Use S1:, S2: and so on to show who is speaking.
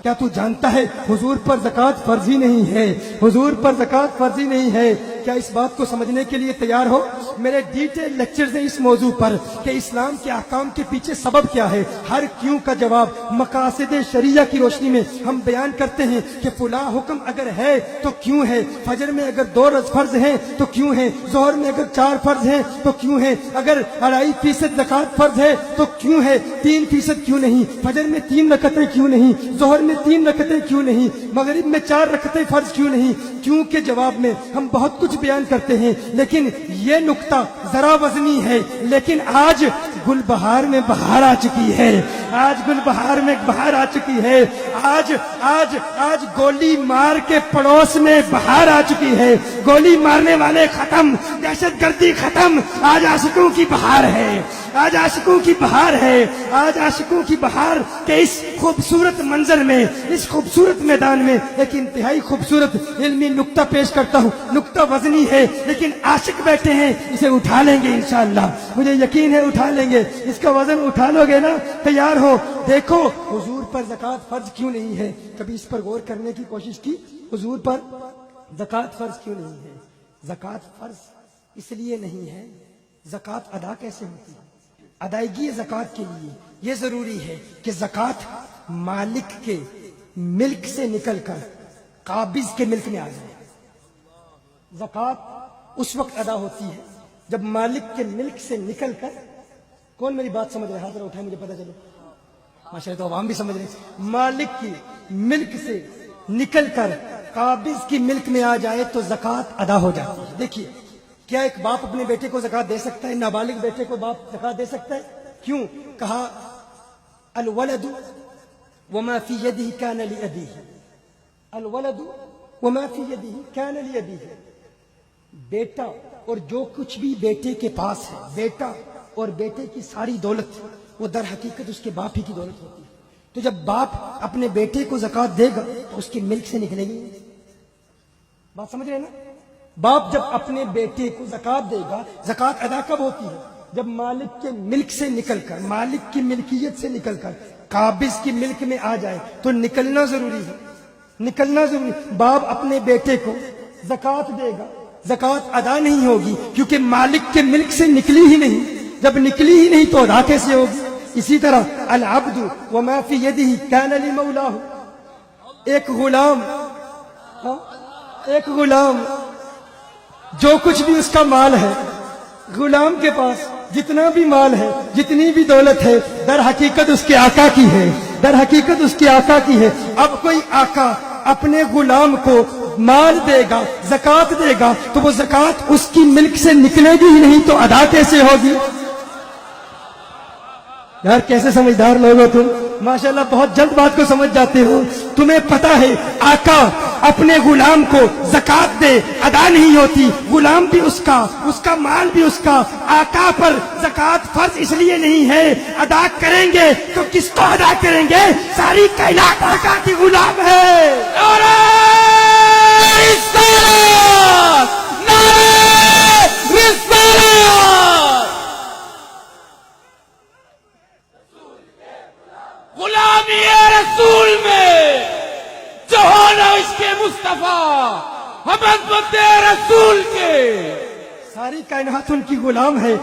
S1: کیا تو جانتا ہے حضور پر زکوٰۃ فرض ہی نہیں ہے، حضور پر زکوٰۃ فرض ہی نہیں ہے؟ کیا اس بات کو سمجھنے کے لیے تیار ہو؟ میرے ڈیٹیل لیکچرز ہیں اس موضوع پر کہ اسلام کے احکام کے پیچھے سبب کیا ہے، ہر کیوں کا جواب مقاصد شریعہ کی روشنی میں ہم بیان کرتے ہیں کہ فلاں حکم اگر ہے تو کیوں ہے، فجر میں اگر 2 رکعت فرض ہیں تو کیوں ہے، ظہر میں اگر 4 فرض ہیں تو کیوں ہے، اگر 2.5% زکوٰۃ فرض ہے تو کیوں ہے، 3% کیوں نہیں، فجر میں 3 رکعتیں کیوں نہیں، ظہر میں 3 رکعتیں کیوں نہیں، مغرب میں 4 رکعتیں فرض کیوں نہیں؟ کیوں کے جواب میں ہم بہت کچھ بیان کرتے ہیں، لیکن یہ نقطہ ذرا وزنی ہے۔ لیکن آج گل بہار میں بہار آ چکی ہے، آج گل بہار میں بہار آ چکی ہے، آج آج آج گولی مار کے پڑوس میں بہار آ چکی ہے، گولی مارنے والے ختم، دہشت گردی ختم، آج عاشقوں کی بہار ہے، آج عاشقوں کی بہار ہے، آج عاشقوں کی بہار کے اس خوبصورت منظر میں، اس خوبصورت میدان میں ایک انتہائی خوبصورت علمی نقطہ پیش کرتا ہوں۔ نقطہ وزنی ہے لیکن عاشق بیٹھے ہیں، اسے اٹھا لیں گے انشاءاللہ، مجھے یقین ہے اٹھا لیں گے، اس کا وزن اٹھا لو گے نا؟ تیار ہو؟ دیکھو حضور پر زکوٰۃ فرض کیوں نہیں ہے، کبھی اس پر غور کرنے کی کوشش کی؟ حضور پر زکوٰۃ فرض کیوں نہیں ہے؟ زکوٰۃ فرض اس لیے نہیں ہے، زکوٰۃ ادا کیسے ہوتی ہے؟ ادائیگی زکوٰۃ کے لیے یہ ضروری ہے کہ زکوٰۃ مالک کے ملک سے نکل کر قابض کے ملک میں آ جائے۔ زکوٰۃ اس وقت ادا ہوتی ہے جب مالک کے ملک سے نکل کر، کون میری بات سمجھ رہے؟ ہاتھ اٹھائیں مجھے پتہ چلے، ماشاءاللہ تو عوام بھی سمجھ رہے ہیں۔ مالک کی ملک سے نکل کر قابض کی ملک میں آ جائے تو زکوٰۃ ادا ہو جاتی ہے۔ دیکھیے، کیا ایک باپ اپنے بیٹے کو زکوٰۃ دے سکتا ہے؟ نابالغ بیٹے کو باپ زکوٰۃ دے سکتا ہے؟ کیوں؟ کہا الولد وما فی یدہ کان لابیہ، الولد وما فی یدہ کان لابیہ، بیٹا اور جو کچھ بھی بیٹے کے پاس ہے، بیٹا اور بیٹے کی ساری دولت وہ در حقیقت اس کے باپ ہی کی دولت ہوتی ہے۔ تو جب باپ اپنے بیٹے کو زکوٰۃ دے گا تو اس کے ملک سے نکلے گی، بات سمجھ رہے ہیں نا؟ باپ جب اپنے بیٹے کو زکوٰۃ دے گا، زکوٰۃ ادا کب ہوتی ہے؟ جب مالک کے ملک سے نکل کر، مالک کی ملکیت سے نکل کر قابض کی ملک میں آ جائے تو نکلنا ضروری ہے، نکلنا ضروری۔ باپ اپنے بیٹے کو زکوٰۃ دے گا، زکوٰۃ ادا نہیں ہوگی کیونکہ مالک کے ملک سے نکلی ہی نہیں، جب نکلی ہی نہیں تو ادا کیسے ہوگی؟ اسی طرح العبد وما فی یدہ کان لمولاہ، ایک غلام، ایک غلام جو کچھ بھی اس کا مال ہے، غلام کے پاس جتنا بھی مال ہے، جتنی بھی دولت ہے، در حقیقت اس کے آقا کی ہے، در حقیقت اس کے آقا کی ہے۔ اب کوئی آقا اپنے غلام کو مال دے گا، زکوٰۃ دے گا، تو وہ زکوٰۃ اس کی ملک سے نکلے گی ہی نہیں تو ادا کیسے ہوگی؟ یار کیسے سمجھدار لوگ ہو تم، ماشاءاللہ بہت جلد بات کو سمجھ جاتے ہو۔ تمہیں پتا ہے آقا اپنے غلام کو زکوٰۃ دے ادا نہیں ہوتی، غلام بھی اس کا مال بھی اس کا، آقا پر زکوٰۃ فرض اس لیے نہیں ہے، ادا کریں گے تو کس کو ادا کریں گے؟ ساری کائنات آقا کی غلام ہے۔ نعرہ رسالت، نعرہ رسالت، غلامی رسول میں جو ہونا عشق مصطفیٰ، ہم عظمت رسول کے، ساری کائنات ان کی غلام ہے۔